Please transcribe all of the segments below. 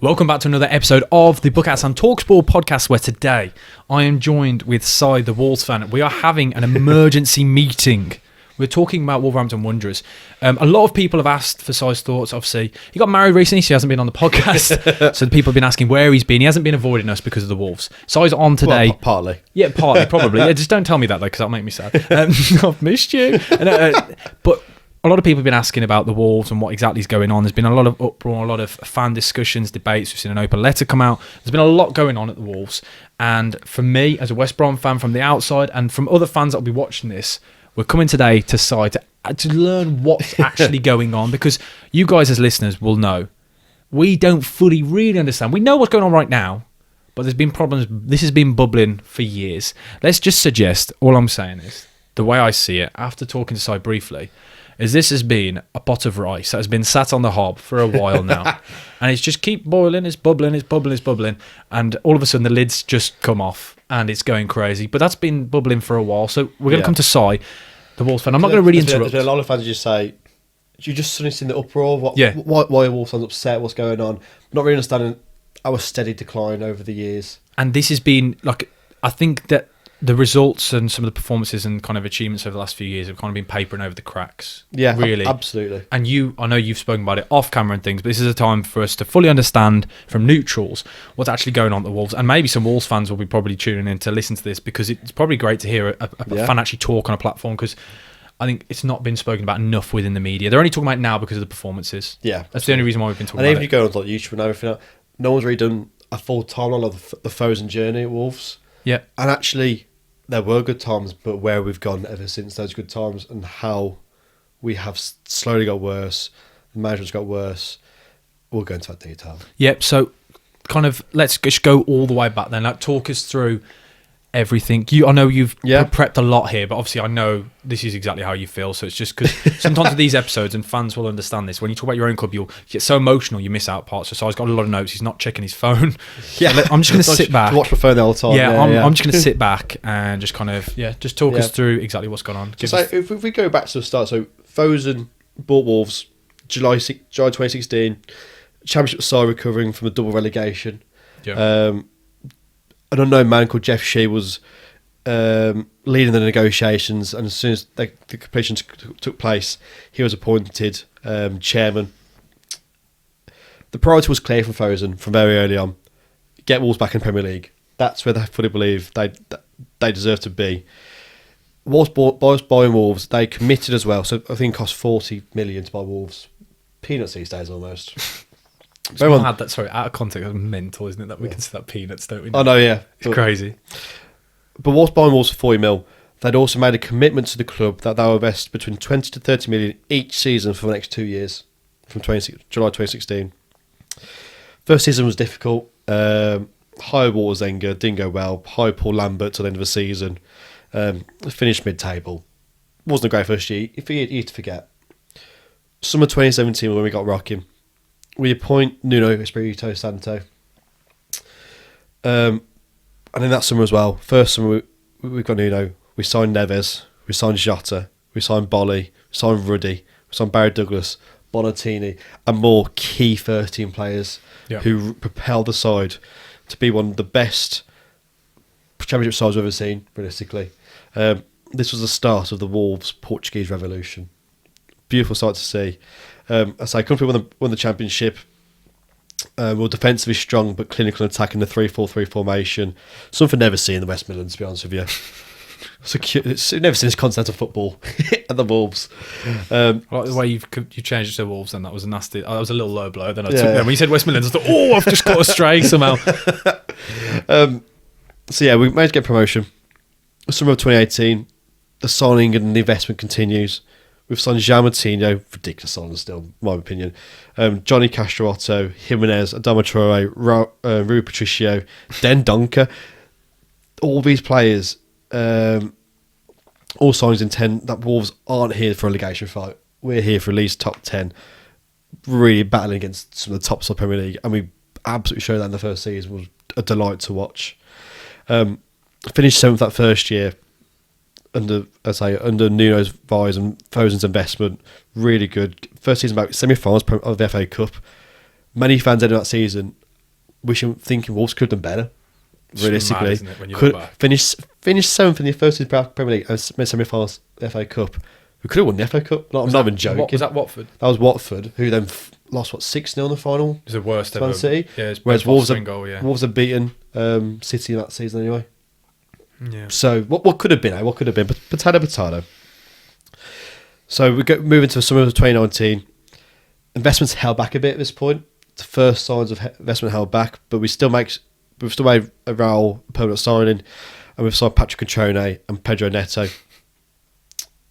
Welcome back to another episode of the Book Out and Talksport podcast, where today I am joined with Cy, the Wolves fan. We are having an emergency meeting. We're talking about Wolverhampton Wanderers. A lot of people have asked for Cy's thoughts. Obviously, he got married recently, so he hasn't been on the podcast. So the people have been asking where he's been. He hasn't been avoiding us because of the Wolves. Cy's on today. Well, partly. Yeah, partly, probably. Yeah, just don't tell me that, though, because that'll make me sad. I've missed you. But a lot of people have been asking about the Wolves and what exactly is going on. There's been a lot of uproar, a lot of fan discussions, debates. We've seen an open letter come out. There's been a lot going on at the Wolves. And for me, as a West Brom fan from the outside, and from other fans that will be watching this, we're coming today to Cy to learn what's actually going on, because you guys as listeners will know we don't fully really understand. We know what's going on right now, but there's been problems. This has been bubbling for years. Let's just suggest, all I'm saying is, the way I see it, after talking to Cy briefly, is this has been a pot of rice that has been sat on the hob for a while now. And it's just keep boiling, it's bubbling, it's bubbling, it's bubbling. And all of a sudden the lids just come off and it's going crazy. But that's been bubbling for a while. So we're going to come to Cy, the Wolves fan. I'm not going to really interrupt. There's been a lot of fans who just say, you just suddenly seen the uproar? Why are Wolves fans upset? What's going on? Not really understanding our steady decline over the years. And this has been, like, I think that the results and some of the performances and kind of achievements over the last few years have kind of been papering over the cracks. Yeah, really. Absolutely. And I know you've spoken about it off camera and things, but this is a time for us to fully understand from neutrals what's actually going on at the Wolves. And maybe some Wolves fans will be probably tuning in to listen to this, because it's probably great to hear a fan actually talk on a platform, because I think it's not been spoken about enough within the media. They're only talking about it now because of the performances. Yeah. That's the only reason why we've been talking about it. And even if you go on like YouTube and everything, no one's really done a full timeline of the frozen journey at Wolves. Yeah. And actually, there were good times, but where we've gone ever since those good times and how we have slowly got worse, the management's got worse, we'll go into that detail. Yep, so kind of let's just go all the way back then. Like, talk us through everything. I know you've prepped a lot here, but obviously I know this is exactly how you feel, so it's just because sometimes with these episodes, and fans will understand this, when you talk about your own club, you'll get so emotional you miss out parts. So I've got a lot of notes. He's not checking his phone. Yeah, so I'm just going to sit back. Watch my phone the whole time. I'm just going to sit back and just kind of just talk us through exactly what's going on. So if we go back to the start, so Fosun bought Wolves July 2016, Championship side recovering from a double relegation. Yeah. An unknown man called Jeff Shee was leading the negotiations, and as soon as the completion took place, he was appointed chairman. The priority was clear from Fosun from very early on: get Wolves back in Premier League. That's where they fully believe they deserve to be. Whilst buying Wolves, they committed as well. So I think it cost 40 million to buy Wolves. Peanuts these days, almost. Out of context, that's mental, isn't it? That we consider that peanuts, don't we? Oh no, yeah, it's crazy. But whilst buying Wolves for 40 mil, they'd also made a commitment to the club that they will invest between 20 to 30 million each season for the next 2 years, from July 2016. First season was difficult. High Walter Zenga didn't go well. High Paul Lambert till the end of the season. Finished mid-table. Wasn't a great first year. You to forget. Summer 2017 when we got rocking. We appoint Nuno Espirito Santo. And in that summer as well, first summer we got Nuno, we signed Neves, we signed Jota, we signed Bolly, we signed Ruddy, we signed Barry Douglas, Bonatini, and more key first team players who propelled the side to be one of the best Championship sides we've ever seen, realistically. This was the start of the Wolves Portuguese revolution. Beautiful sight to see. I say, country won the championship. We're defensively strong, but clinical and attacking the 3-4-3 formation. Something never seen in the West Midlands, to be honest with you. It's never seen this concept of football at the Wolves. I like the way you changed it to Wolves, and that was a nasty. That was a little low blow. Then I took them. When you said West Midlands, I thought, I've just got astray somehow. We managed to get promotion. Summer of 2018, the signing and the investment continues. We've signed Jean Martino, ridiculous signing still, in my opinion. Johnny Castrotto, Jimenez, Adama Traore, Rui Patricio, Den Donker. All these players, all signs intend that Wolves aren't here for a relegation fight. We're here for at least top 10, really battling against some of the tops of the Premier League, and we absolutely showed that in the first season. It was a delight to watch. Finished 7th that first year. Under Nuno's advice and Fosun's investment, really good. First season back, semi-finals of the FA Cup. Many fans ended that season thinking Wolves could have done better. Realistically, mad, isn't it, when you could look back? finish 7th in the first Premier League and semi-finals FA Cup. We could have won the FA Cup. I'm not even joking. Was that Watford? That was Watford, who then lost 6-0 in the final. It was the worst to Man ever. City. Yeah, it's Whereas Wolves have goal, yeah. Wolves have beaten City in that season anyway. Yeah. So what could have been? What could have been? But potato. So we go moving to summer of 2019. Investments held back a bit at this point. The first signs of investment held back, but we've still made a Raul permanent signing, and we've signed Patrick Conchone and Pedro Neto.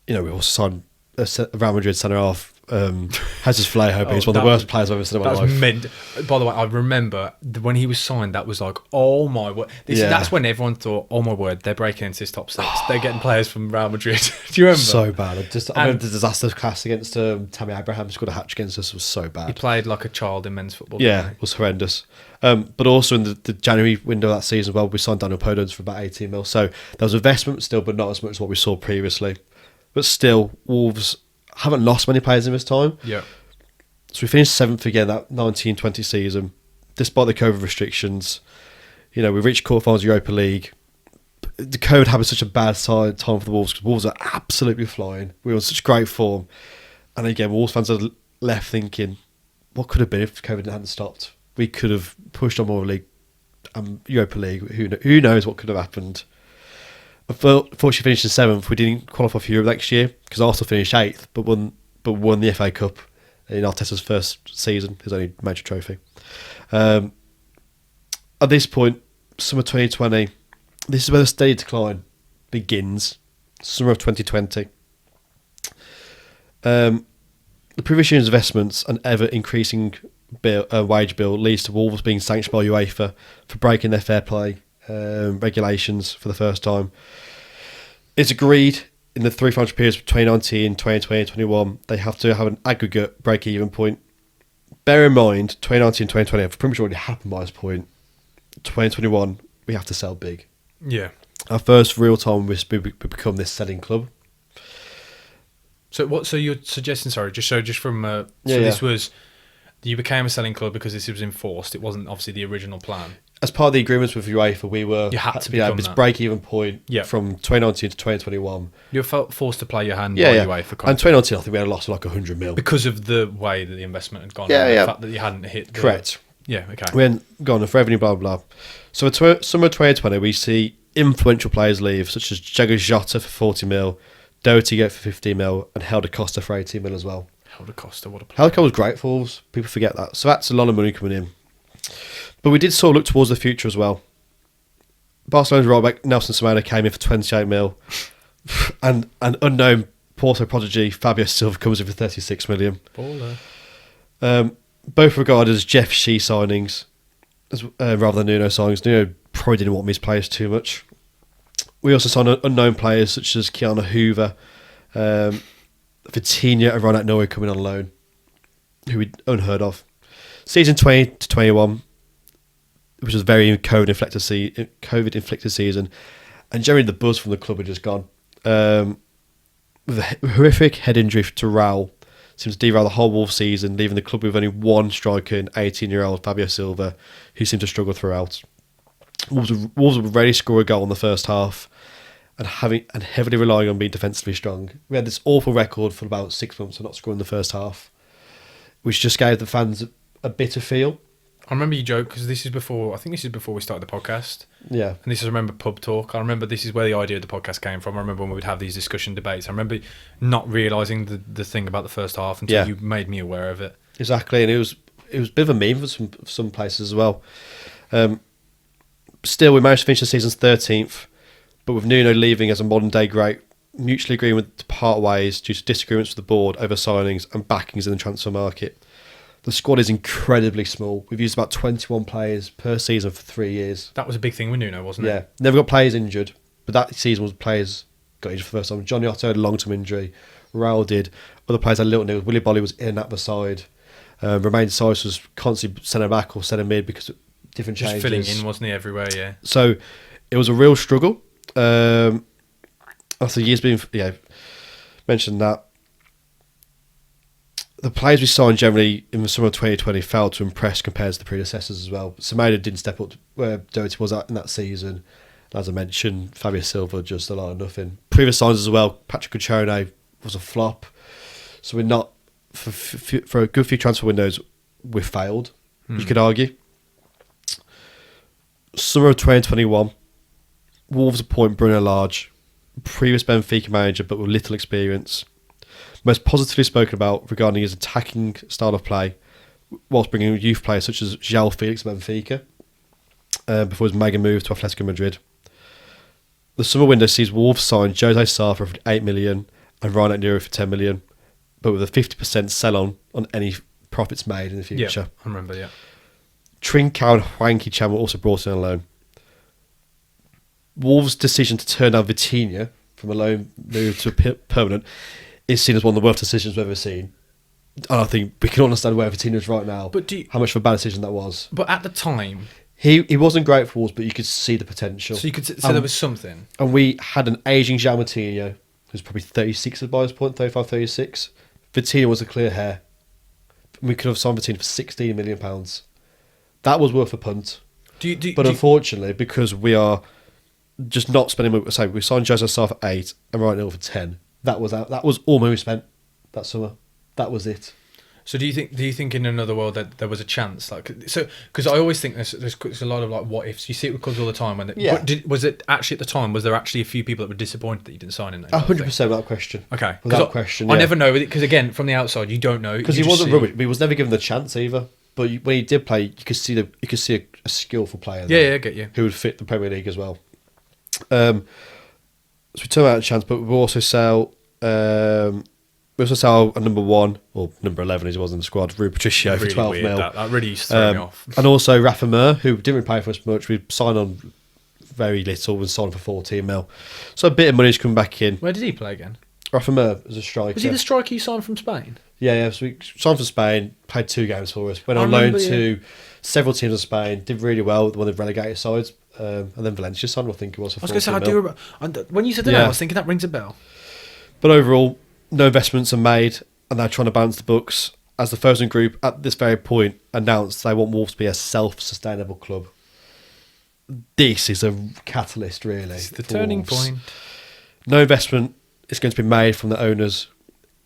We also signed a Real Madrid centre half. Jesus Vallejo, he's one of the worst players I've ever seen in my life. Meant. By the way, I remember when he was signed. That was like, oh my word! That's when everyone thought, oh my word, they're breaking into this top six. They're getting players from Real Madrid. Do you remember? So bad. I remember the disaster class against Tammy Abraham. Scored a hat against us. Was so bad. He played like a child in men's football. Yeah, it was horrendous. But also in the January window of that season, well, we signed Daniel Podence for about 18 mil. So there was investment still, but not as much as what we saw previously. But still, Wolves haven't lost many players in this time. Yeah. So we finished 7th again that 19-20 season, despite the COVID restrictions. We reached quarterfinals Europa League. The COVID happened such a bad time for the Wolves because Wolves are absolutely flying. We were in such great form. And again, Wolves fans are left thinking, what could have been if COVID hadn't stopped? We could have pushed on more league, Europa League. Who knows what could have happened? Unfortunately, finished in 7th. We didn't qualify for Europe next year because Arsenal finished 8th, but won the FA Cup in Arteta's first season, his only major trophy. At this point, summer 2020, this is where the steady decline begins. Summer of 2020. The previous year's investments and ever increasing wage bill leads to Wolves being sanctioned by UEFA for breaking their fair play regulations for the first time. It's agreed in the 3 financial periods of 2019, 2020 and 2021 they have to have an aggregate break-even point. Bear in mind, 2019 2020 have pretty much already happened by this point. 2021, we have to sell big. Yeah. Our first real time we become this selling club. So you're suggesting? Sorry, just from this was you became a selling club because this was enforced. It wasn't obviously the original plan. As part of the agreements with UEFA, you had to become this that break-even point from 2019 to 2021. You were forced to play your hand by UEFA. And 2019, I think we had a loss of like 100 mil because of the way that the investment had gone. The fact that you hadn't hit. Correct. Yeah. Okay. We hadn't gone enough revenue. Blah blah blah. So in summer 2020, we see influential players leave, such as Jago Jota for 40 mil, Doherty for 15 mil, and Helder Costa for 18 mil as well. Helder Costa, what a player. Helder Costa was great for us. People forget that. So that's a lot of money coming in. But we did sort of look towards the future as well. Barcelona's right back Nelson Semedo came in for 28 mil, and an unknown Porto prodigy Fabio Silva comes in for 36 million. Baller. Both regarded as Jeff Shee signings, rather than Nuno signings. Nuno probably didn't want these players too much. We also signed unknown players such as Keanu Hoover, Vitinha and Ronald Norrie coming on loan, who we'd unheard of. Season 20 to 21, which was very COVID-inflicted season, and generally the buzz from the club had just gone. With a horrific head injury to Raul, seems to derail the whole Wolves season, leaving the club with only one striker, an 18-year-old Fabio Silva, who seemed to struggle throughout. Wolves would rarely score a goal in the first half, and heavily relying on being defensively strong. We had this awful record for about 6 months of not scoring in the first half, which just gave the fans a bitter feel. I remember you joke because this is before we started the podcast. Yeah. And this is, I remember, pub talk. I remember this is where the idea of the podcast came from. I remember when we would have these discussion debates. I remember not realising the thing about the first half until you made me aware of it. Exactly, and it was a bit of a meme for some places as well. Still, we managed to finish the season's 13th, but with Nuno leaving as a modern day great, mutually agreeing to part ways due to disagreements with the board over signings and backings in the transfer market. The squad is incredibly small. We've used about 21 players per season for 3 years. That was a big thing with Nuno, wasn't it? Yeah, never got players injured, but that season was players got injured for the first time. Johnny Otto had a long-term injury. Raul did. Other players had little news. Willy Bolly was in at the side. Romain Saïs was constantly centre back or centre mid because of different changes. Just filling in, wasn't he, everywhere, yeah. So it was a real struggle. After years being, mentioned that. the players we signed generally in the summer of 2020 failed to impress compared to the predecessors as well. Semedo didn't step up to where Doherty was at in that season. As I mentioned, Fabio Silva just a lot of nothing. Previous signs as well, Patrick Cuccione was a flop. So we're not, for a good few transfer windows, we've failed, you could argue. Summer of 2021, Wolves appoint Bruno Lage, previous Benfica manager but with little experience. Most positively spoken about regarding his attacking style of play, whilst bringing youth players such as João Felix of Benfica, before his mega move to Atletico Madrid. The summer window sees Wolves sign Jose Sarr for 8 million and Ryan Nero for 10 million, but with a 50% sell-on on any profits made in the future. Yeah, I remember, yeah. Trincao and Hwang Hee-chan were also brought in on loan. Wolves' decision to turn down Vitinha from a loan move to a permanent is seen as one of the worst decisions we've ever seen. And I think we can understand where Vitinha is right now, But how much of a bad decision that was. But at the time... He wasn't great for Wolves, but you could see the potential. So you could so there was something. And we had an ageing João Moutinho, who's probably 36 by this point, 35, 36. Vitinha was a clear hair. We could have signed Vitinha for £16 million. That was worth a punt. Unfortunately, because we are just not spending... So we signed Jose Sarr for 8 and right now for 10. That was all money we spent that summer. That was it. So do you think in another world that there was a chance, because I always think there's a lot of what ifs. You see it with clubs all the time. Was it actually at the time? Was there actually a few people that were disappointed that you didn't sign in? 100% without question. Okay, without question. I never know because again from the outside you don't know because he wasn't rubbish. He was never given the chance either. But when he did play, you could see a skillful player. Yeah, I get you. Who would fit the Premier League as well. So we turn out a chance, but we also sell. We also sell a number 1 or number 11 as he was in the squad, Rui Patricio for 12 mil. That really used to throw me off. And also Rafa Mir, who didn't really pay for us much. We signed on very little and sold for 14 mil. So a bit of money's coming back in. Where did he play again? Rafa Mir as a striker. Was he the striker you signed from Spain? Yeah. So we signed for Spain, played 2 games for us. Went on loan to several teams in Spain, did really well with one of the relegated sides. And then Valencia signed, I think it was. For I was going to say, when you said that, I was thinking that rings a bell. But overall, no investments are made, and they're trying to balance the books. As the Fosun Group, at this very point, announced they want Wolves to be a self-sustainable club. This is a catalyst, really. It's the turning point. No investment is going to be made from the owners.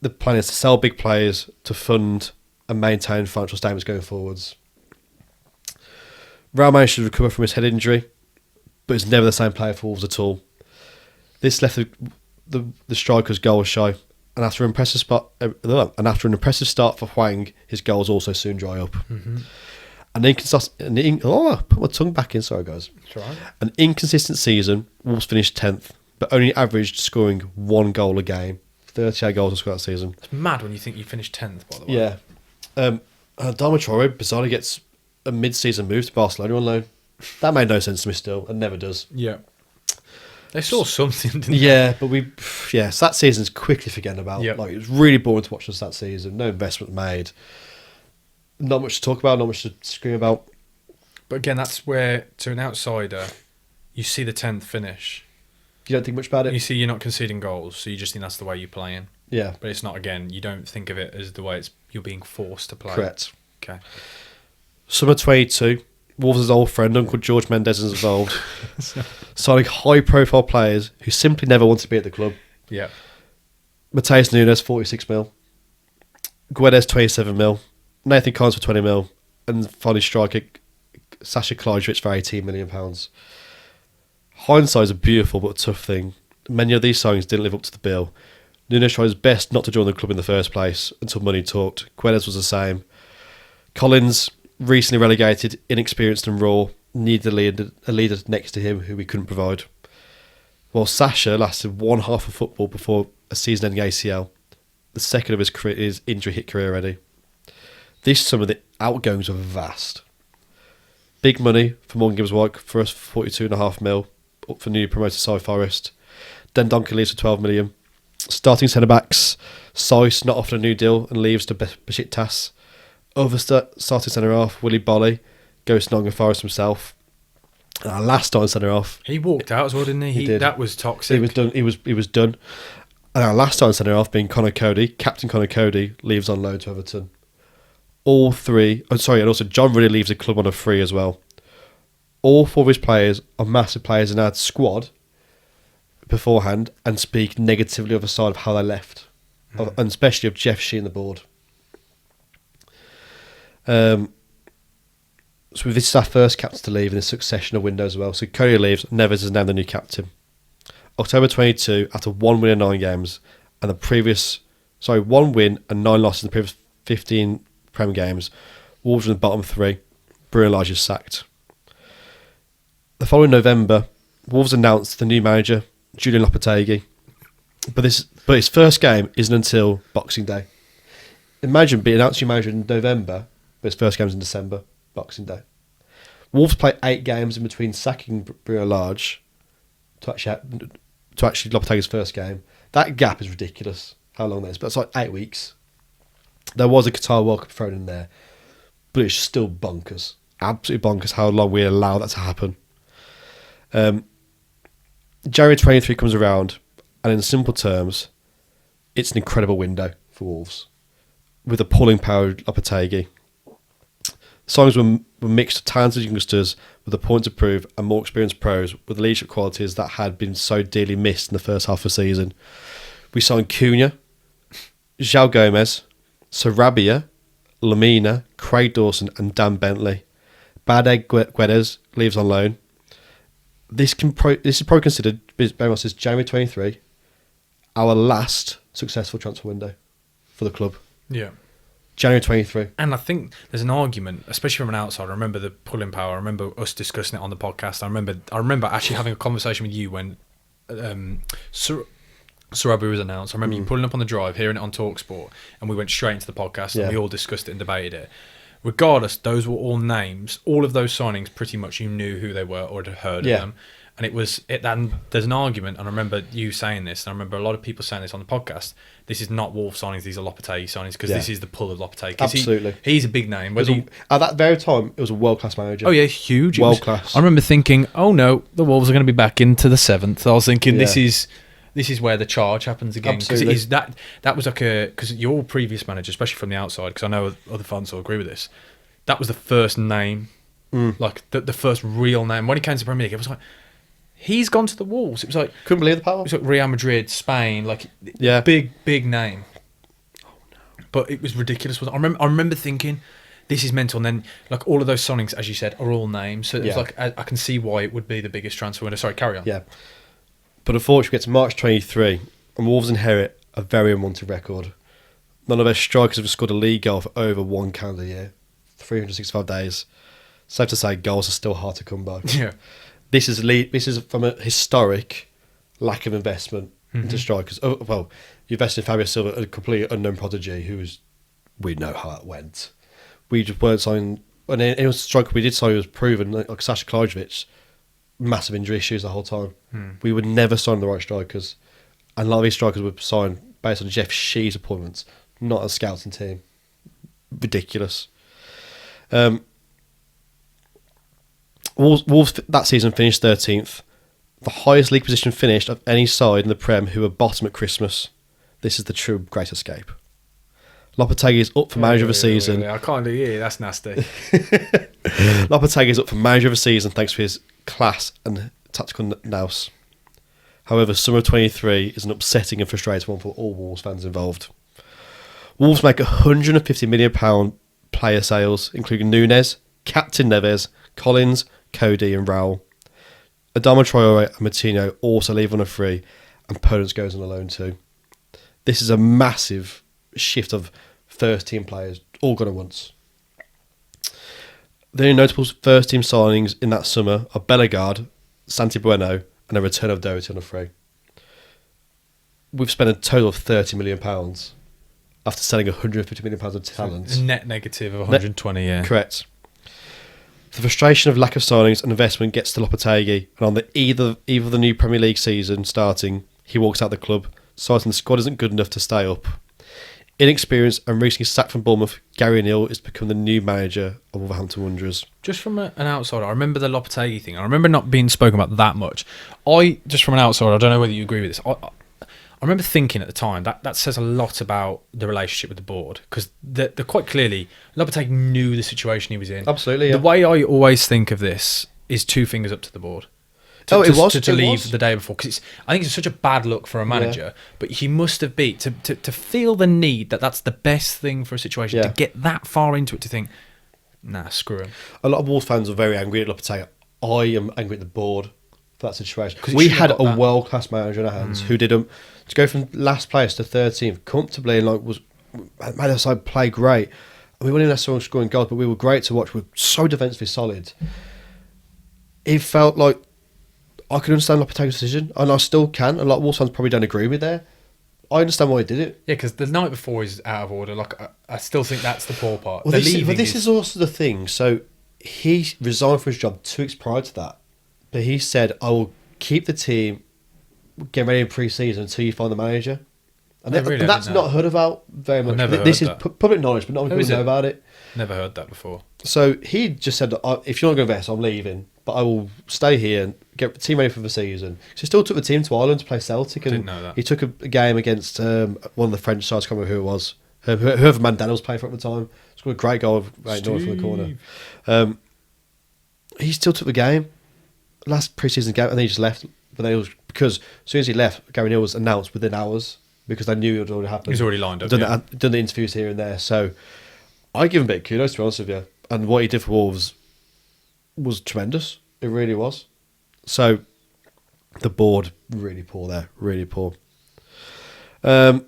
The plan is to sell big players to fund and maintain financial statements going forwards. Raul managed to recover from his head injury, but he's never the same player for Wolves at all. This left the strikers goal shy. And after an impressive start for Hwang, his goals also soon dry up. Mm-hmm. I put my tongue back in. Sorry, guys. That's right. An inconsistent season. Wolves finished 10th, but only averaged scoring 1 goal a game. 38 goals scored that season. It's mad when you think you finished 10th. By the way. Yeah. Adama Traore bizarrely gets a mid-season move to Barcelona on loan. That made no sense to me still, and never does. Yeah. They saw something, didn't they? Yeah, but so that season's quickly forgotten about. Yep. It was really boring to watch us that season. No investment made. Not much to talk about, not much to scream about. But again, that's where, to an outsider, you see the 10th finish. You don't think much about it? You see you're not conceding goals, so you just think that's the way you're playing. Yeah. But it's not, again, you don't think of it as the way you're being forced to play. Correct. Okay. Summer 22. Wolves' old friend, Uncle George Mendes, is involved, signing high-profile players who simply never want to be at the club. Yeah. Mateus Nunes, 46 mil. Guedes, 27 mil. Nathan Collins for 20 mil. And finally striker Sasha Klajdzic for £18 million. Hindsight is a beautiful but tough thing. Many of these signings didn't live up to the bill. Nunes tried his best not to join the club in the first place until money talked. Guedes was the same. Collins, recently relegated, inexperienced and raw, needed a leader next to him who we couldn't provide. While Sasha lasted one half of football before a season-ending ACL, the second of his injury-hit career already. This summer, the outgoings were vast. Big money for Morgan Gibbs-White for us, 42.5 mil, up for newly promoted Cy Forest. Den Donker leaves for 12 million. Starting centre-backs, Seiss not offered a new deal and leaves to Besiktas. Other starting centre-half, Willy Bolly, goes to Nottingham Forest himself. And our last starting centre-half... He walked out as well, didn't he? He did. That was toxic. He was done. He was done. And our last time centre half being Connor Cody, Captain Connor Cody, leaves on loan to Everton. All three, and also John Ruddy leaves the club on a free as well. All four of his players are massive players in our squad beforehand and speak negatively of the side of how they left, and especially of Jeff Sheehan, the board. So this is our first captain to leave in a succession of windows as well. So Cody leaves, Neves is now the new captain. October 22, after 1 win in 9 games, and 1 win and 9 losses in the previous 15 Prem games, Wolves are in the bottom 3. Bruno Lage is sacked. The following November, Wolves announced the new manager, Julian Lopetegui, but his first game isn't until Boxing Day. Imagine being announced your manager in November, but his first game is in December, Boxing Day. Wolves play 8 games in between sacking Bruno Lage to actually Lopetegui's first game. That gap is ridiculous. How long that is, but it's like 8 weeks. There was a Qatar World Cup thrown in there, but it's still bonkers. Absolutely bonkers how long we allow that to happen. January 23 comes around, and in simple terms, it's an incredible window for Wolves, with the pulling power of Lopetegui. Songs were mixed of talented youngsters with a point to prove and more experienced pros with leadership qualities that had been so dearly missed in the first half of the season. We signed Cunha, João Gomez, Sarabia, Lamina, Craig Dawson and Dan Bentley. Bade Guedes leaves on loan. This is probably considered, very much since January 23, our last successful transfer window for the club. Yeah. January 23. And I think there's an argument, especially from an outsider. I remember the pulling power. I remember us discussing it on the podcast. I remember actually having a conversation with you when Sarabia was announced. I remember you pulling up on the drive, hearing it on TalkSport, and we went straight into the podcast and we all discussed it and debated it. Regardless, those were all names. All of those signings, pretty much, you knew who they were or had heard of them. And it was it. And there's an argument, and I remember you saying this, and I remember a lot of people saying this on the podcast. This is not Wolves signings; these are Lopetegui signings because this is the pull of Lopetegui. Absolutely, he's a big name. At that very time, it was a world-class manager. Oh yeah, huge, world-class. I remember thinking, oh no, the Wolves are going to be back into the 7th. I was thinking this is where the charge happens again, because it is that was like because your previous manager, especially from the outside, because I know other fans will agree with this. That was the first name, like the first real name. When he came to the Premier League, it was like, he's gone to the Wolves. It was like, couldn't believe the power. It was like Real Madrid, Spain, like big name. Oh no! But it was ridiculous. I remember thinking, this is mental. And then like all of those signings, as you said, are all names. So it was like I can see why it would be the biggest transfer window. Sorry, carry on. Yeah, but unfortunately, we get to March 23, and Wolves inherit a very unwanted record. None of their strikers have scored a league goal for over 1 calendar year. 365 days. Safe to say, goals are still hard to come by. Yeah, this is from a historic lack of investment into strikers. Oh, well, you invested in Fabio Silva, a completely unknown prodigy, we know how that went. We just weren't signing. And any striker we did sign was proven, like Sasha Klajovic, massive injury issues the whole time. We would never sign the right strikers, and a lot of these strikers were signed based on Jeff Shee's appointments, not a scouting team. Ridiculous. Wolves that season finished 13th, the highest league position finished of any side in the Prem who were bottom at Christmas. This is the true great escape. Lopetegui is up for manager of the season. I can't do it. That's nasty. Lopetegui is up for manager of the season thanks to his class and tactical nous. However, summer of 23 is an upsetting and frustrating one for all Wolves fans involved. Wolves make £150 million player sales, including Nunes, Captain Neves, Collins, Cody and Raul. Adama Traore and Martino also leave on a free, and Podence goes on a loan too. This is a massive shift of first team players, all gone at once. The only notable first team signings in that summer are Bellegarde, Santi Bueno and a return of Doherty on a free. We've spent a total of £30 million after selling £150 million of talent. A net negative of 120, yeah. Correct. The frustration of lack of signings and investment gets to Lopetegui, and on either the new Premier League season starting, he walks out the club, citing the squad isn't good enough to stay up. Inexperienced and recently sacked from Bournemouth, Gary O'Neill is become the new manager of Wolverhampton Wanderers. Just from an outsider, I remember the Lopetegui thing. I remember not being spoken about that much. Just from an outsider, I don't know whether you agree with this. remember thinking at the time that says a lot about the relationship with the board, because they're quite clearly, Lopetegui knew the situation he was in. Absolutely, yeah. The way I always think of this is 2 fingers up to the board. To leave the day before, because I think it's such a bad look for a manager. But he must have been to feel the need that's the best thing for a situation, to get that far into it, to think, nah, screw him. A lot of Wolves fans are very angry at Lopetegui. I am angry at the board for that situation. We had a world-class manager in our hands who did to go from last place to 13th comfortably, and made our side play great. And we weren't even necessarily scoring goals, but we were great to watch. We were so defensively solid. It felt like I could understand Lopetegui's decision, and I still can. A lot of Wolves fans probably don't agree with there. I understand why he did it. Yeah, because the night before is out of order. Like, I still think that's the poor part. Well, this is also the thing. So he resigned for his job 2 weeks prior to that, but he said, "I will keep the team, get ready in pre-season until you find the manager." And that's not heard about very much. This is public knowledge, but not many people know about it. Never heard that before. So he just said, "If you're not going to invest, I'm leaving. But I will stay here and get the team ready for the season." So he still took the team to Ireland to play Celtic. And didn't know that. He took a game against one of the French sides, I can't remember who it was. Whoever Mandela was playing for at the time. Scored a great goal right north from the corner. He still took the game. Last pre-season game, and then he just left. But then because as soon as he left, Gary Neal was announced within hours, because they knew it had already happened. He's already lined up. Done the interviews here and there. So I give him a bit of kudos, to be honest with you. And what he did for Wolves was tremendous. It really was. So the board really poor there, really poor. For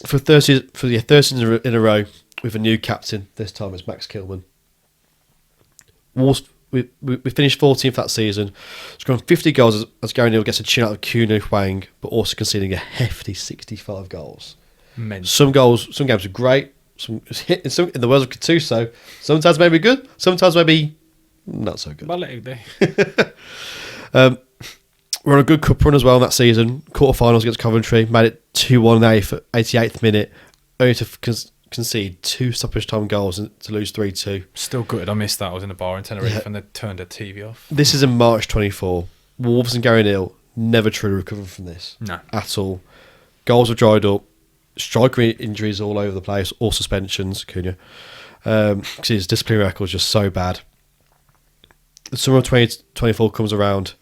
30 in a row with a new captain. This time it's Max Kilman. Wolves, we finished 14th that season, scoring 50 goals as Gary Neal gets a chin out of Kuno Hwang, but also conceding a hefty 65 goals. Some games were great. In the words of Gattuso, sometimes maybe good, sometimes maybe not so good. We're on a good cup run as well in that season. Quarterfinals against Coventry, made it 2-1 in the 88th minute, only to concede 2 stoppage time goals and to lose 3-2. Still good. I missed that. I was in a bar in Tenerife and they turned the TV off. This is in March 24. Wolves and Gary Neal never truly recovered from this. No. At all. Goals have dried up. Striker injuries all over the place, all suspensions, Cunha. Because his disciplinary record is just so bad. The summer of 2024 comes around.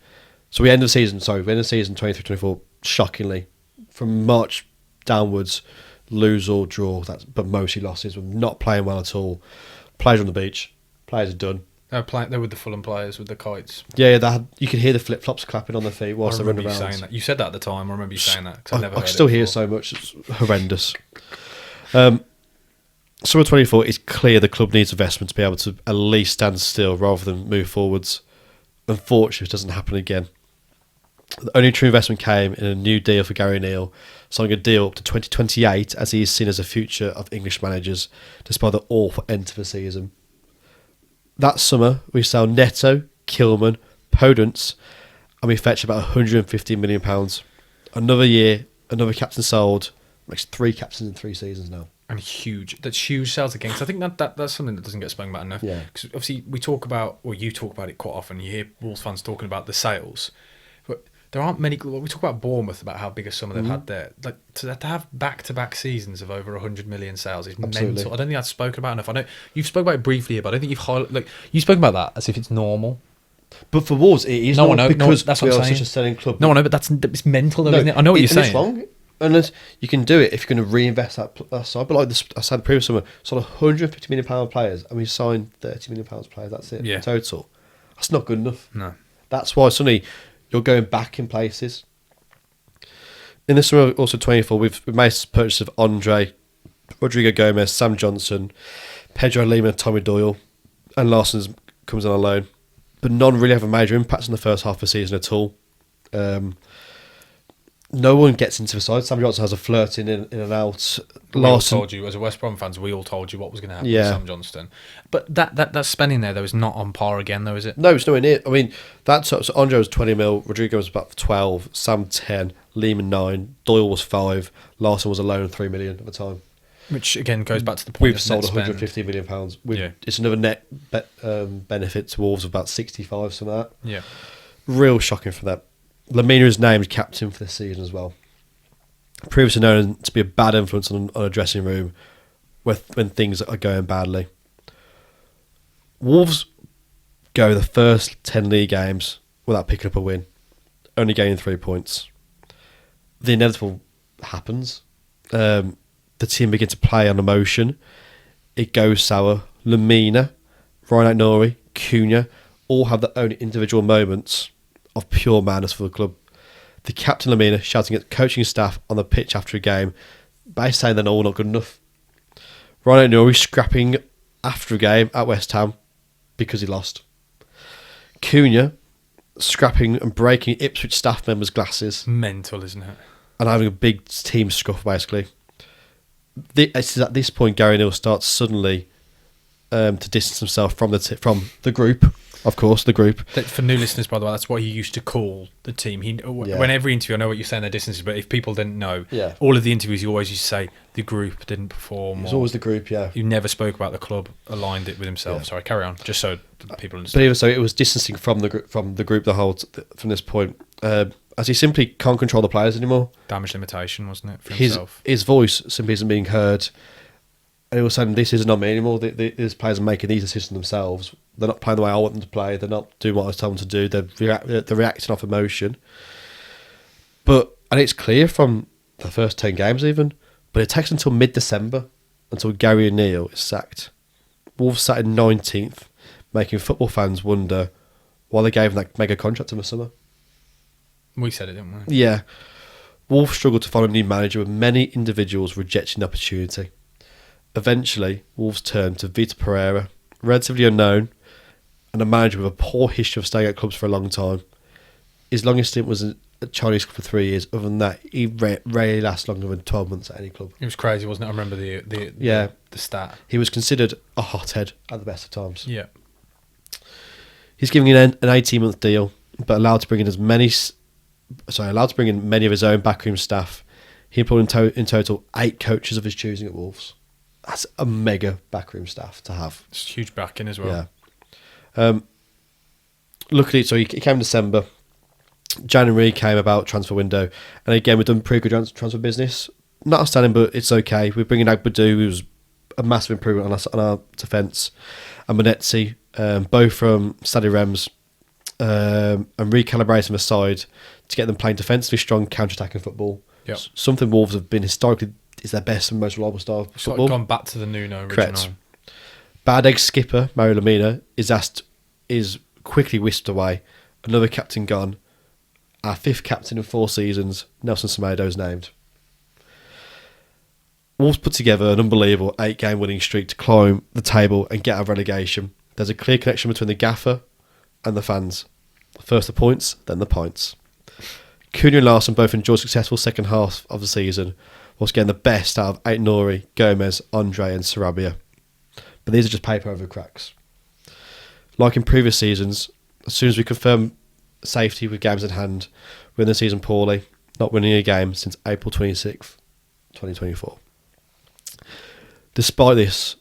So we end the season 23-24, shockingly. From March downwards, lose or draw, but mostly losses. We're not playing well at all. Players on the beach. Players are done. They're with the Fulham players with the kites. Yeah, you could hear the flip-flops clapping on their feet whilst they're running around. Saying that. You said that at the time. I remember you saying that. I can still hear so much. It's horrendous. Summer 24, it's clear the club needs investment to be able to at least stand still rather than move forwards. Unfortunately, it doesn't happen again. The only true investment came in a new deal for Gary Neal, signing a deal up to 2028 as he is seen as a future of English managers, despite the awful end to the season. That summer, we sell Neto, Kilman, Podence, and we fetch about £150 million. Another year, another captain sold. Makes 3 captains in 3 seasons now. And huge. That's huge sales again. Because I think that's something that doesn't get spoken about enough. Yeah. Because obviously you talk about it quite often. You hear Wolves fans talking about the sales. But there aren't many. We talk about Bournemouth, about how big a summer they've had there. Like to have back-to-back seasons of over 100 million sales is mental. I don't think that's spoken about enough. I know you've spoken about it briefly, but I don't think you've spoken about that as if it's normal. But for Wolves, it is no one knows because that's what I'm saying. Such a selling club. No, I know, but it's mental, though, isn't it? I know what you're saying. It's wrong. Unless you can do it if you're going to reinvest that side. But I said the previous summer, sold £150 million players, and we signed £30 million players. That's it. Yeah. Total. That's not good enough. No. That's why suddenly you're going back in places. In this summer, also 24, we've made purchase of Andre, Rodrigo Gomez, Sam Johnson, Pedro Lima, Tommy Doyle, and Larson comes on a loan. But none really have a major impact in the first half of the season at all. No one gets into the side. Sam Johnson has a flirt in and out. Larson told you, as a West Brom fans, we all told you what was going to happen with Sam Johnston. But that spending there, though, is not on par again, though, is it? No, it's nowhere near. I mean, so Andre was 20 mil, Rodrigo was about 12, Sam 10, Lehman 9, Doyle was 5, Larson was a loan of 3 million at the time. Which, again, goes back to the point we've sold £150 million. It's another net benefit to Wolves of about 65, some of that. Yeah. Real shocking for that. Lamina is named captain for this season as well. previously known to be a bad influence on a dressing room when things are going badly. Wolves go the first 10 league games without picking up a win, only gaining 3 points. The inevitable happens. The team begins to play on emotion. It goes sour. Lamina, Ryan Nori, Cunha all have their own individual moments of pure madness for the club. The captain Lamina shouting at coaching staff on the pitch after a game by saying they're all not good enough. Ryan Nori scrapping after a game at West Ham because he lost. Cunha scrapping and breaking Ipswich staff members' glasses. Mental, isn't it? And having a big team scuffle, basically. It's at this point Gary Neal starts suddenly to distance himself from the group. Of course, the group. For new listeners, by the way, that's what he used to call the team. When every interview, I know what you're saying, their distances, but if people didn't know, all of the interviews, he always used to say the group didn't perform. It was always the group, yeah. He never spoke about the club, aligned it with himself. Yeah. Sorry, carry on, just so people understand. But even so, it was distancing from the group from this point, as he simply can't control the players anymore. Damage limitation, wasn't it, for himself? His voice simply isn't being heard. And he was saying, this isn't on me anymore. These players are making these decisions themselves. They're not playing the way I want them to play. They're not doing what I tell them to do. They're reacting off emotion. And it's clear from the first 10 games even, but it takes until mid-December until Gary O'Neill is sacked. Wolves sat in 19th, making football fans wonder why they gave him that mega contract in the summer. We said it, didn't we? Yeah. Wolves struggled to find a new manager with many individuals rejecting the opportunity. Eventually, Wolves turned to Vitor Pereira, relatively unknown, and a manager with a poor history of staying at clubs for a long time. His longest stint was at Chinese club for 3 years. Other than that, he rarely lasts longer than 12 months at any club. It was crazy, wasn't it? I remember the stat. He was considered a hothead at the best of times. Yeah. He's giving an 18-month deal, but allowed to bring in many of his own backroom staff. He employed in total 8 coaches of his choosing at Wolves. That's a mega backroom staff to have. It's huge backing as well. Yeah. Luckily, so he came in December. January came about, transfer window. And again, we've done pretty good transfer business. Not outstanding, but it's okay. We're bringing Agbadu, who's a massive improvement on our defence. And Manetzi, both from Stade Reims, and recalibrating the side to get them playing defensively strong, counter-attacking football. Yep. Something Wolves have been historically is their best and most reliable style of football. Sort of gone back to the Nuno original. Correct. Bad Egg skipper Mario Lamina is quickly whisked away. Another captain gone. Our 5th captain in 4 seasons, Nelson Semedo, is named. Wolves put together an unbelievable 8-game winning streak to climb the table and get out of relegation. There's a clear connection between the gaffer and the fans. First the points, then the pints. Cunha and Larson both enjoyed a successful second half of the season, whilst getting the best out of Aït-Nouri, Gomez, Andre and Sarabia. But these are just paper over cracks. Like in previous seasons, as soon as we confirm safety with games in hand, we end the season poorly, not winning a game since April 26th, 2024. Despite this,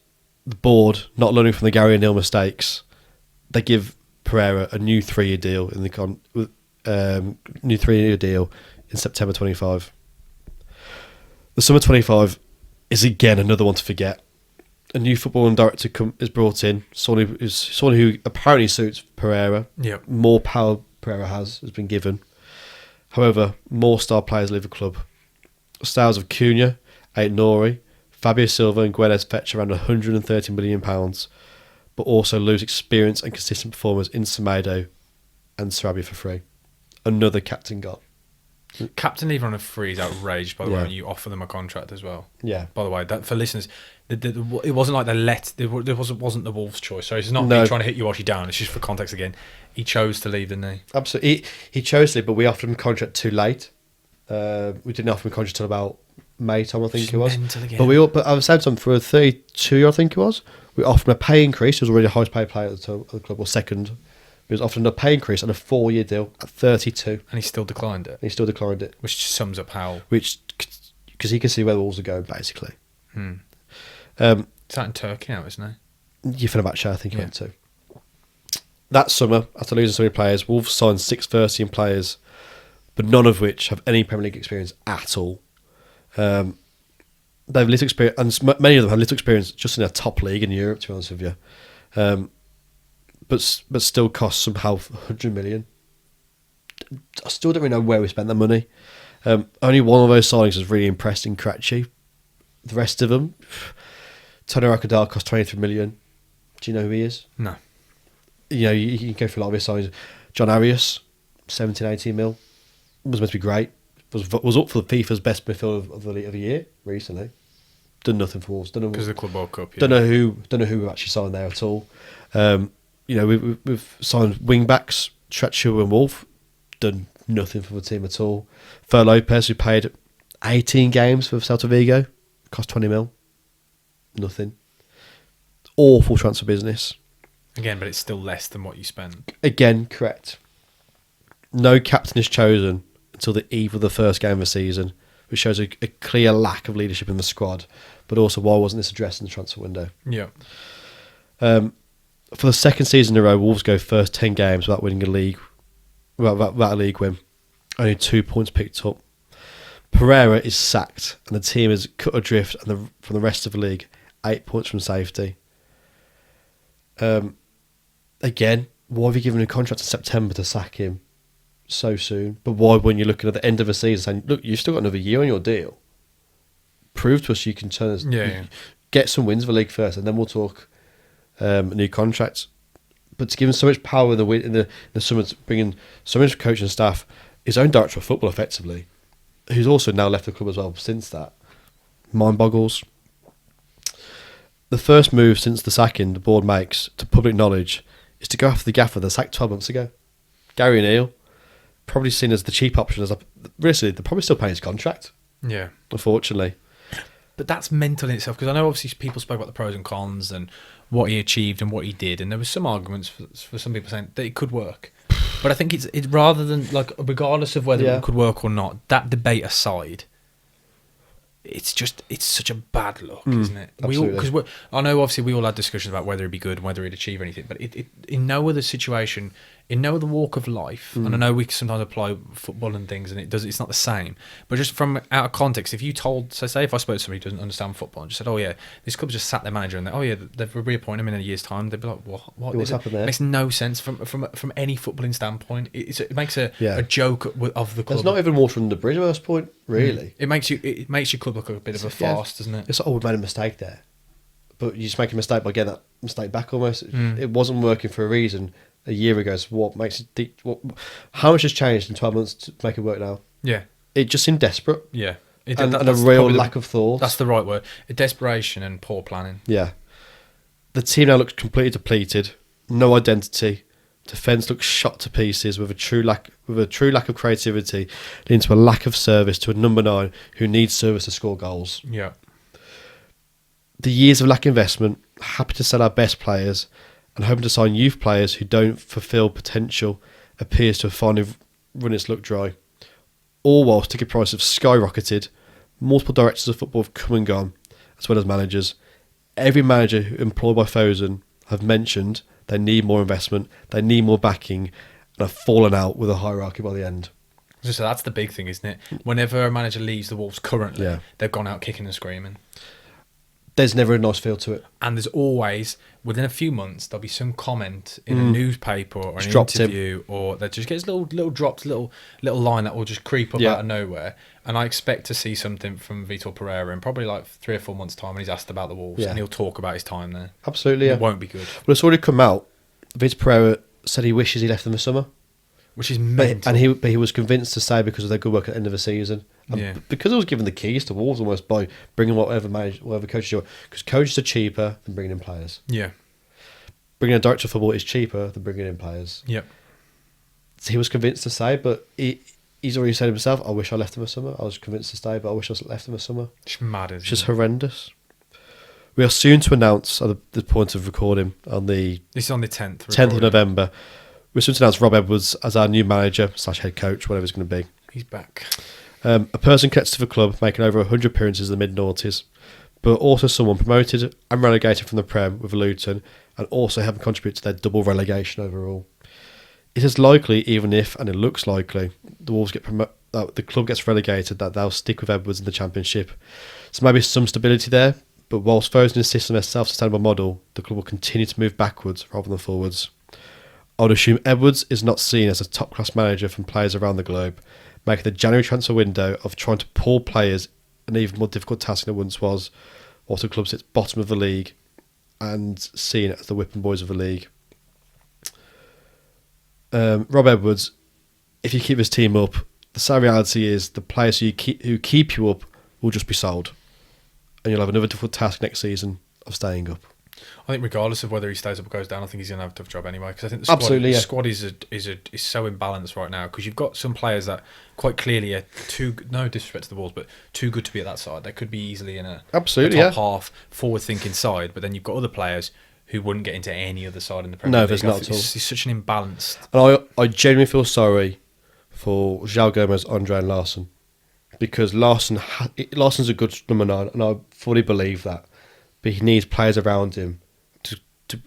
the board, not learning from the Gary O'Neill mistakes, they give Pereira a new 3-year deal in September 25. The summer 25 is again another one to forget. A new footballing director is brought in, someone who apparently suits Pereira. Yep. More power Pereira has been given. However, more star players leave the club. Styles of Cunha, Aït-Nouri, Fabio Silva and Guedes fetch around £130 million, but also lose experience and consistent performers in Semedo and Sarabia for free. Another captain gone. Captain leaving on a free is outraged, by the way, when you offer them a contract as well. Yeah. By the way, that for listeners, it wasn't like it wasn't the Wolves' choice. So it's not me trying to hit you while you're down. It's just for context again. He chose to leave, didn't he? Absolutely. He chose to leave, but we offered him a contract too late. We didn't offer him a contract till about May time, I think it was. But I've said something for a 32, I think it was. We offered him a pay increase. He was already the highest paid player at the club, or second. He was offered a pay increase and a 4-year deal at 32. And he still declined it. Which just sums up how... Because he can see where the Wolves are going, basically. It's out in Turkey now, isn't he? You Fenerbahce, I think he went to. That summer, after losing so many players, Wolves signed 6 first-team players, but none of which have any Premier League experience at all. They have little experience, and many of them have little experience just in a top league in Europe, to be honest with you. But still cost somehow 100 million. I still don't really know where we spent that money. Only one of those signings was really impressed in Karachi. The rest of them, Tony Rakadal cost 23 million. Do you know who he is? No. You know, you can go through a lot of his signings. John Arias, 17, 18 mil. Was meant to be great. Was up for the FIFA's best midfielder of the year recently. Done nothing for Wolves. Because of the Club World Cup. Yeah. Don't know who we've actually signed there at all. You know, we've signed wing backs, Treacher and Wolf. Done nothing for the team at all. Fer Lopez, who played 18 games for Celta Vigo, cost 20 mil. Nothing. Awful transfer business. Again, but it's still less than what you spent. Again, correct. No captain is chosen until the eve of the first game of the season, which shows a clear lack of leadership in the squad, but also why wasn't this addressed in the transfer window? Yeah. For the second season in a row, Wolves go first 10 games without winning a league, without a league win. Only 2 points picked up. Pereira is sacked, and the team is cut adrift from the rest of the league. 8 points from safety. Again, why have you given him a contract in September to sack him so soon? But why, when you're looking at the end of the season, saying, look, you've still got another year on your deal. Prove to us you can turn us, get some wins for the league first, and then we'll talk a new contract. But to give him so much power in the summer, bringing so much coaching staff, his own director of football, effectively, who's also now left the club as well since that, mind boggles. The first move since the sacking the board makes to public knowledge is to go after the gaffer that sacked 12 months ago. Gary O'Neill, probably seen as the cheap option. Really, they're probably still paying his contract. Yeah. Unfortunately. But that's mental in itself, because I know obviously people spoke about the pros and cons and what he achieved and what he did, and there was some arguments for some people saying that it could work. But I think it's rather than, like, regardless of whether it could work or not, that debate aside, it's such a bad look, isn't it? Because I know obviously we all had discussions about whether it'd be good, whether it'd achieve anything, but it in no other situation, in no other walk of life, and I know we sometimes apply football and things, and it's not the same. But just from out of context, if you told, so say if I spoke to somebody who doesn't understand football and just said, oh yeah, this club just sat their manager and they've reappointed him in a year's time, they'd be like, what's happened there? It makes no sense from any footballing standpoint. It makes a joke of the club. There's not even water under the bridge at this point, really. It makes your club look like a bit of a farce, doesn't it? It's like, oh, we made a mistake there, but you just make a mistake by getting that mistake back almost. It wasn't working for a reason a year ago. So what makes it? How much has changed in 12 months to make it work now? Yeah, it just seemed desperate. Yeah, and a real lack of thought. That's the right word. Desperation and poor planning. Yeah, the team now looks completely depleted. No identity. Defence looks shot to pieces with a true lack of creativity, leading to a lack of service to a number 9 who needs service to score goals. Yeah. The years of lack of investment, happy to sell our best players, and hoping to sign youth players who don't fulfil potential, appears to have finally run its luck dry. All whilst ticket prices have skyrocketed, multiple directors of football have come and gone, as well as managers. Every manager employed by Fosun have mentioned they need more investment, they need more backing, and have fallen out with a hierarchy by the end. So that's the big thing, isn't it? Whenever a manager leaves the Wolves currently, they've gone out kicking and screaming. There's never a nice feel to it. And there's always, within a few months, there'll be some comment in a newspaper or an interview, or that just gets little drops, little line that will just creep up out of nowhere. And I expect to see something from Vitor Pereira in probably like 3 or 4 months' time when he's asked about the Wolves, and he'll talk about his time there. Absolutely, It won't be good. Well, it's already come out. Vitor Pereira said he wishes he left in the summer. Which is mental. But he was convinced to stay because of their good work at the end of the season. And because he was given the keys to Wolves almost by bringing whatever coaches you want. Because coaches are cheaper than bringing in players. Yeah. Bringing a director of football is cheaper than bringing in players. Yep. So he was convinced to stay, but he's already said himself, I wish I left in the summer. I was convinced to stay, but I wish I left in the summer. It's mad, isn't it? It's just horrendous. We are soon to announce, at the point of recording, this is on the 10th. 10th of November. We're soon to announce Rob Edwards as our new manager / head coach, whatever it's going to be. He's back. A person connected to the club, making over 100 appearances in the mid-noughties, but also someone promoted and relegated from the Prem with Luton, and also having contributed to their double relegation overall. It is likely, even if, and it looks likely, the Wolves get that the club gets relegated, that they'll stick with Edwards in the Championship. So maybe some stability there, but whilst Ferguson insists on a self-sustainable model, the club will continue to move backwards rather than forwards. I would assume Edwards is not seen as a top-class manager from players around the globe, making the January transfer window of trying to pull players an even more difficult task than it once was, whilst the club sits bottom of the league and seen as the whipping boys of the league. Rob Edwards, if you keep this team up, the sad reality is the players who keep you up will just be sold, and you'll have another difficult task next season of staying up. I think regardless of whether he stays up or goes down, I think he's going to have a tough job anyway. Because I think the squad is so imbalanced right now. Because you've got some players that quite clearly are no disrespect to the Wolves, but too good to be at that side. They could be easily in a top half, forward-thinking side. But then you've got other players who wouldn't get into any other side in the Premier League. No, there's not at all. It's such an imbalanced. And I genuinely feel sorry for João Gomez, Andre and Larson. Because Larson's a good number 9, and I fully believe that. But he needs players around him.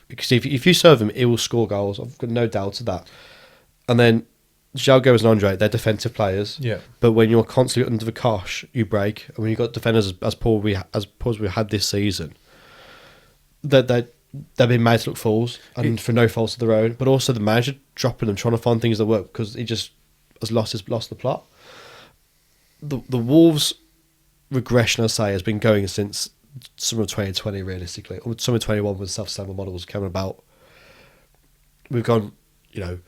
Because if you serve him, he will score goals. I've got no doubt of that. And then João Gomez and Andre, they're defensive players. Yeah. But when you're constantly under the cosh, you break. And when you've got defenders as poor as we had this season, they've been made to look fools, and for no fault of their own. But also the manager dropping them, trying to find things that work, because he just has lost the plot. The Wolves' regression, I say, has been going since summer of 2020, realistically. Or summer of 21 when the self-sustainable model was coming about. We've gone from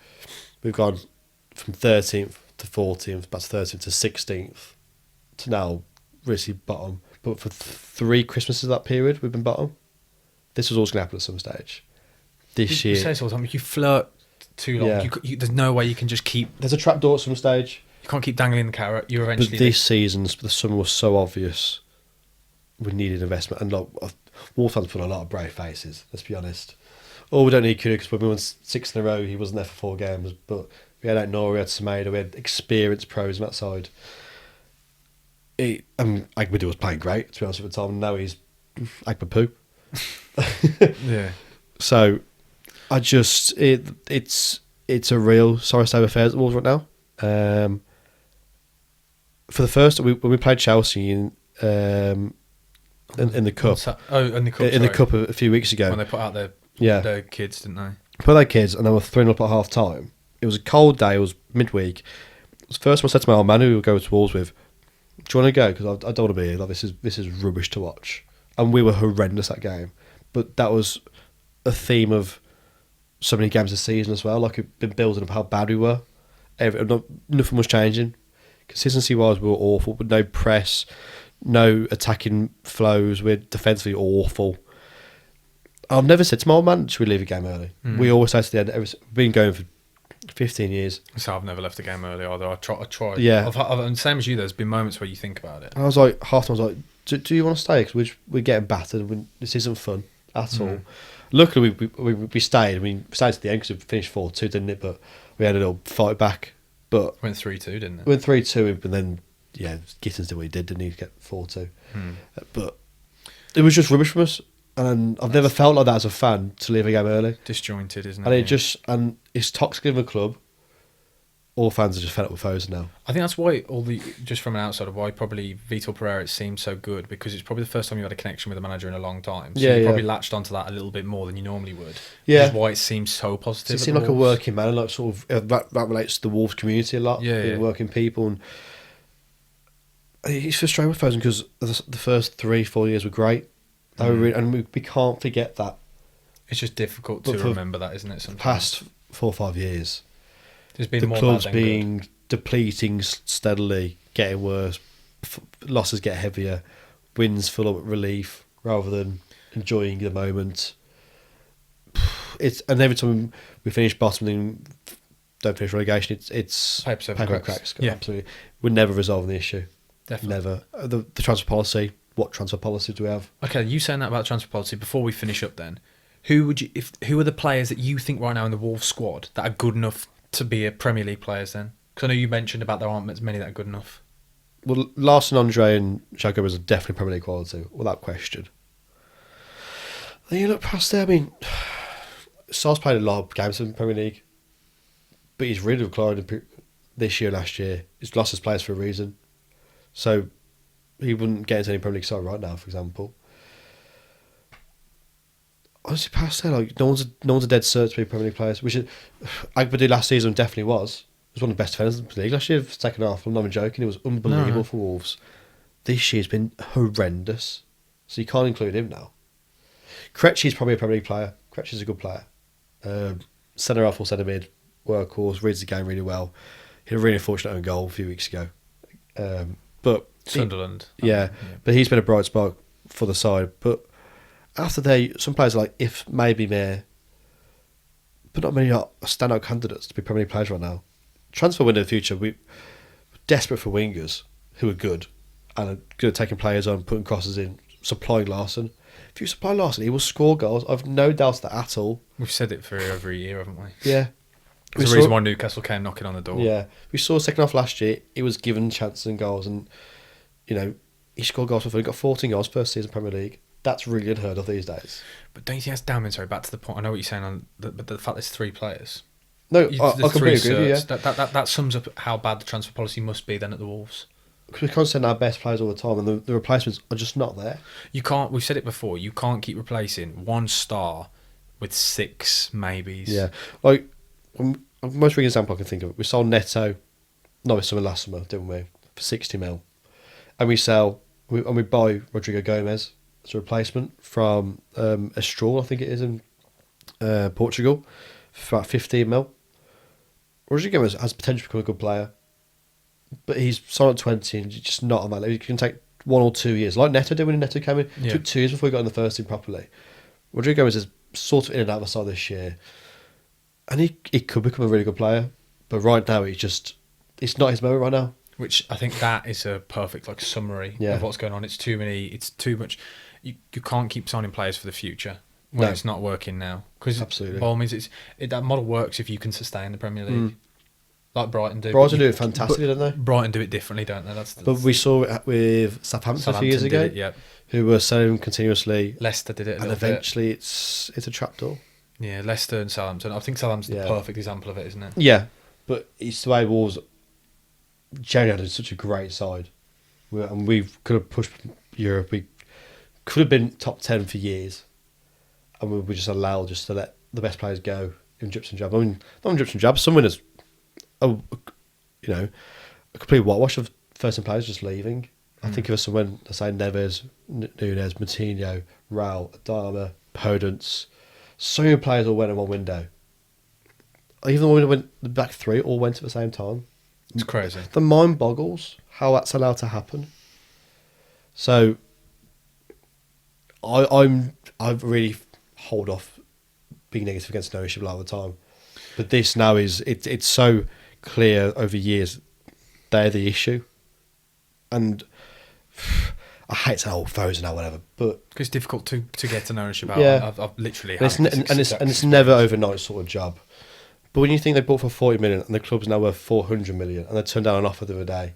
13th to 14th, back to 13th to 16th, to now really bottom. But for 3 Christmases of that period, we've been bottom. This was always going to happen at some stage. This year. You say this all the time. You flirt too long. Yeah. There's no way you can just keep. There's a trapdoor at some stage. You can't keep dangling the carrot. You're eventually. But this season, the summer was so obvious. We needed investment, and Wolves fans put on a lot of brave faces. Let's be honest. Oh, we don't need Kuna because when we won 6 in a row, he wasn't there for 4 games. But we had Nouri, we had Semedo, we had experienced pros on that side. Agbedu was playing great, to be honest with the time. Now he's Agbedu. Yeah. So, it's a real sorry state of affairs at Wolves right now. For the first, when we played Chelsea in the cup. In the cup. In the cup a few weeks ago. When they put out their kids, didn't they? Put their kids, and they were 3-0 at half time. It was a cold day. It was midweek. It was the first one I said to my old man, who we would go to Wolves with, "Do you want to go? Because I don't want to be here. Like, this is rubbish to watch." And we were horrendous that game. But that was a theme of so many games this season as well. Like, it'd been building up how bad we were. Nothing was changing. Consistency wise, we were awful, but no press, no attacking flows. We're defensively awful. I've never said to my old man, should we leave a game early? We always say to the end, we've been going for 15 years. So I've never left a game early either. I tried. Yeah. I've same as you, there's been moments where you think about it. And I was like, half time I was like, do you want to stay? Because we're getting battered. This isn't fun at all. Luckily, we stayed. I mean, we stayed to the end because we finished 4-2, didn't it? But we had a little fight back. But went 3-2, didn't it? Went 3-2, but then Gittins did what he did, didn't he? Get 4-2. But it was just rubbish from us, and I've never felt like that as a fan to leave a game early. Disjointed, isn't it? And it's toxic in the club. All fans are just fed up with Foden now. I think that's why just from an outsider, why probably Vitor Pereira it seemed so good, because it's probably the first time you had a connection with a manager in a long time. So you probably latched onto that a little bit more than you normally would. Yeah, which is why it seems so positive. It seemed like a working man, and like sort of that relates to the Wolves community a lot. Yeah, working people, and it's frustrating with Foden because the first 3-4 years were great. They were really, and we can't forget that. It's just difficult to remember that, isn't it? Sometimes. Past 4 or 5 years. There's been the more club's being depleting steadily, getting worse. Losses get heavier. Wins full of relief rather than enjoying the moment. And every time we finish bottom and don't finish relegation, it's paper cracks. Yeah. Absolutely. We're never resolving the issue. Definitely. Never. The transfer policy. What transfer policy do we have? Okay, you saying that about transfer policy, before we finish up then, who are the players that you think right now in the Wolves squad that are good enough to be a Premier League players then? Because I know you mentioned about there aren't many that are good enough. Well, Larson, Andre and João Gomez are definitely Premier League quality, without question. Then you look past there, I mean, Sar's played a lot of games in the Premier League, but he's really declined this year, last year. He's lost his players for a reason. So he wouldn't get into any Premier League side right now, for example. Honestly, past that, like no one's a dead cert to be Premier League players. Which Agbadu last season definitely was. He was one of the best defenders in the league last year. Second half, I'm not even joking. It was unbelievable for Wolves. This year's been horrendous. So you can't include him now. Krejci's probably a Premier League player. Krejci's a good player. Centre half or centre mid, workhorse, reads the game really well. He had a really unfortunate own goal a few weeks ago. But Sunderland. But he's been a bright spot for the side. But after some players like If, maybe Mayor, but not many are standout candidates to be Premier League players right now. Transfer window in the future, we're desperate for wingers who are good and are good at taking players on, putting crosses in, supplying Larson. If you supply Larson, he will score goals. I've no doubt that at all. We've said it for over a year, haven't we? Yeah. There's a reason why Newcastle came knocking on the door. Yeah. We saw second half last year, he was given chances and goals, and he scored goals before. He got 14 goals first season Premier League. That's really unheard of these days. But don't you think that's damning? Sorry, back to the point. I know what you're saying on but the fact there's 3 players. No, I completely agree with you. That sums up how bad the transfer policy must be then at the Wolves. Because we can't send our best players all the time, and the replacements are just not there. You can't. We've said it before. You can't keep replacing one star with 6 maybes. Yeah, like most recent example I can think of. We sold Neto, not this summer, last summer, didn't we, for 60 mil, and we buy Rodrigo Gomez as a replacement from Estrel, I think it is in Portugal, for about 15 mil. Rodrigo Gomez has potential to become a good player, but he's signed at 20 and just not on that level. He can take 1 or 2 years, like Neto did when Neto came in. It took 2 years before he got in the first team properly. Rodrigo Gomez is sort of in and out of the side this year, and he could become a really good player, but right now it's not his moment right now. Which I think that is a perfect summary of what's going on. It's too much. You can't keep signing players for the future when it's not working now. Because by all means, that model works if you can sustain the Premier League. Like Brighton do. Brighton do it fantastically, don't they? Brighton do it differently, don't they? But we saw it with Southampton a few years ago, who were selling continuously. Leicester did it, and eventually it's a trapdoor. Yeah, Leicester and Southampton. I think Southampton's the perfect example of it, isn't it? Yeah, but it's the way Wolves generally had such a great side, and we could have pushed Europe. We could have been top 10 for years, and we were just allowed to let the best players go in drips and drabs. I mean, not in drips and drabs. Some winners, a complete whitewash of first-team players just leaving. I think of someone, let's say Neves, Nunes, Moutinho, Raul, Adama, Podence. So many players all went in one window. Even the one that went, the back 3 all went at the same time. It's crazy. The mind boggles how that's allowed to happen. So I really hold off being negative against ownership a lot of the time. But this now it's so clear over years they're the issue. And I hate saying foes now, whatever, but it's difficult to get an ownership out. Yeah. I've literally and it's never overnight sort of job. But when you think they bought for 40 million and the club's now worth 400 million, and they turned down an offer the other day,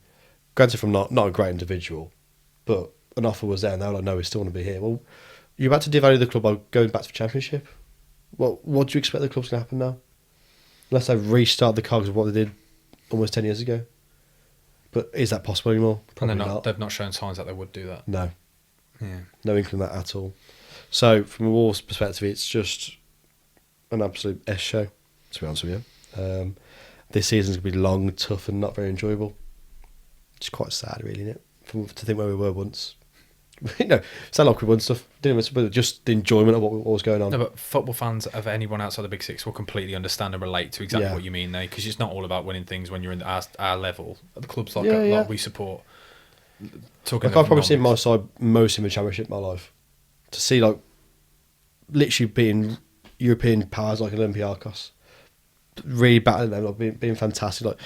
granted from not a great individual, but an offer was there, and they were like, no, we still want to be here. Well, you're about to devalue the club by going back to the Championship. What do you expect the club's going to happen now? Unless they restart the cogs of what they did almost 10 years ago. But is that possible anymore? Probably not. They've not shown signs that they would do that. No. Yeah. No inkling of that at all. So, from a Wolves perspective, it's just an absolute S show, to be honest with you. This season's going to be long, tough, and not very enjoyable. It's quite sad, really, isn't it? To think where we were once. Sound like we won stuff, didn't we? But just the enjoyment of what was going on. No, but football fans of anyone outside the Big Six will completely understand and relate to exactly what you mean there, because it's not all about winning things when you're in our level. The clubs like we support. I've probably seen my side most in the Championship in my life. To see, literally being European powers like Olympiacos, really battling them, being fantastic.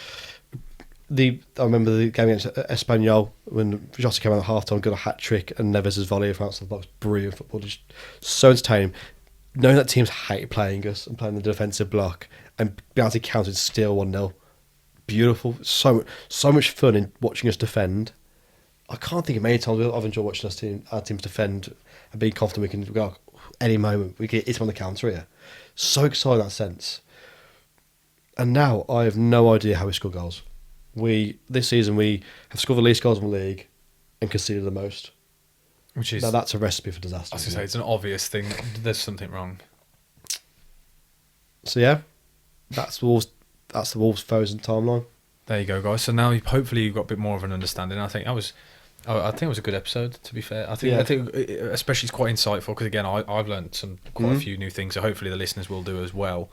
I remember the game against Espanyol when Jota came out at half-time, got a hat-trick, and Neves' volley from outside the box. Brilliant football, just so entertaining. Knowing that teams hate playing us and playing the defensive block and being able to counter and steal 1-0. Beautiful. So much fun in watching us defend. I can't think of many times I've enjoyed watching our teams defend and being confident we can go any moment. We get it on the counter here. So excited in that sense. And now I have no idea how we score goals. This season we have scored the least goals in the league and conceded the most. Which is, now that's a recipe for disaster. I was going to say, it's an obvious thing. There's something wrong. So yeah, that's the Wolves frozen timeline. There you go, guys. So now hopefully you've got a bit more of an understanding. I think it was a good episode, to be fair. I think especially it's quite insightful because again I've learned quite a few new things. So hopefully the listeners will do as well.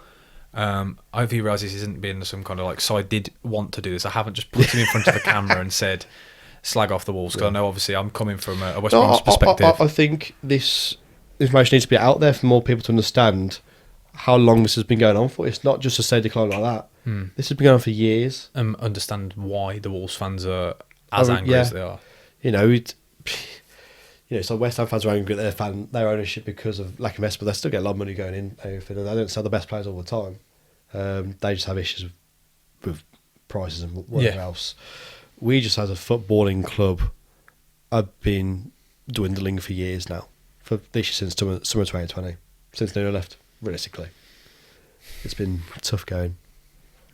I hope you realise this isn't being some kind of like. So I did want to do this. I haven't just put him in front of the camera and said slag off the Wolves because I know obviously I'm coming from a West Brom's perspective. I think this information needs to be out there for more people to understand how long this has been going on for. It's not just a steady decline like that. This has been going on for years. Understand why the Wolves fans are as angry as they are. It's like West Ham fans are angry at their ownership because of lack of investment, but they still get a lot of money going in. And everything, and they don't sell the best players all the time. They just have issues with prices and whatever else. We just, as a footballing club, have been dwindling for years now. For this year, since summer 2020, since Nuno left. Realistically, it's been tough going.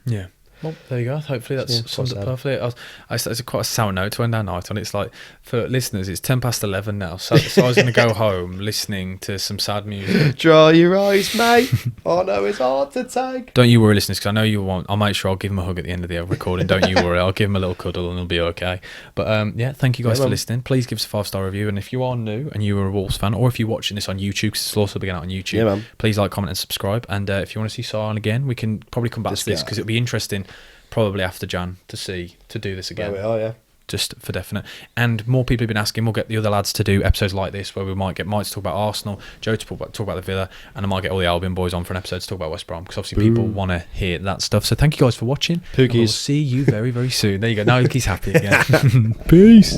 Yeah. Well, there you go. Hopefully that's summed up perfectly. It's quite a sour note to end our night on. It's like, for listeners, it's 11:10 now. So I was going to go home listening to some sad music. Dry your eyes, mate. Oh no, it's hard to take. Don't you worry, listeners, because I know you won't. I'll make sure I'll give him a hug at the end of the recording. Don't you worry. I'll give him a little cuddle and it'll be okay. But thank you guys for listening. Please give us a 5-star review. And if you are new and you are a Wolves fan, or if you're watching this on YouTube, because it'll also be out on YouTube, please like, comment and subscribe. And if you want to see Sion again, we can probably come back to this because it'll be interesting. Probably after Jan to do this again. There we are, yeah. Just for definite. And more people have been asking. We'll get the other lads to do episodes like this where we might get Mike to talk about Arsenal, Joe to talk about the Villa, and I might get all the Albion boys on for an episode to talk about West Brom because obviously people want to hear that stuff. So thank you guys for watching. Pookies. We'll see you very, very soon. There you go. Now he's happy again. Peace.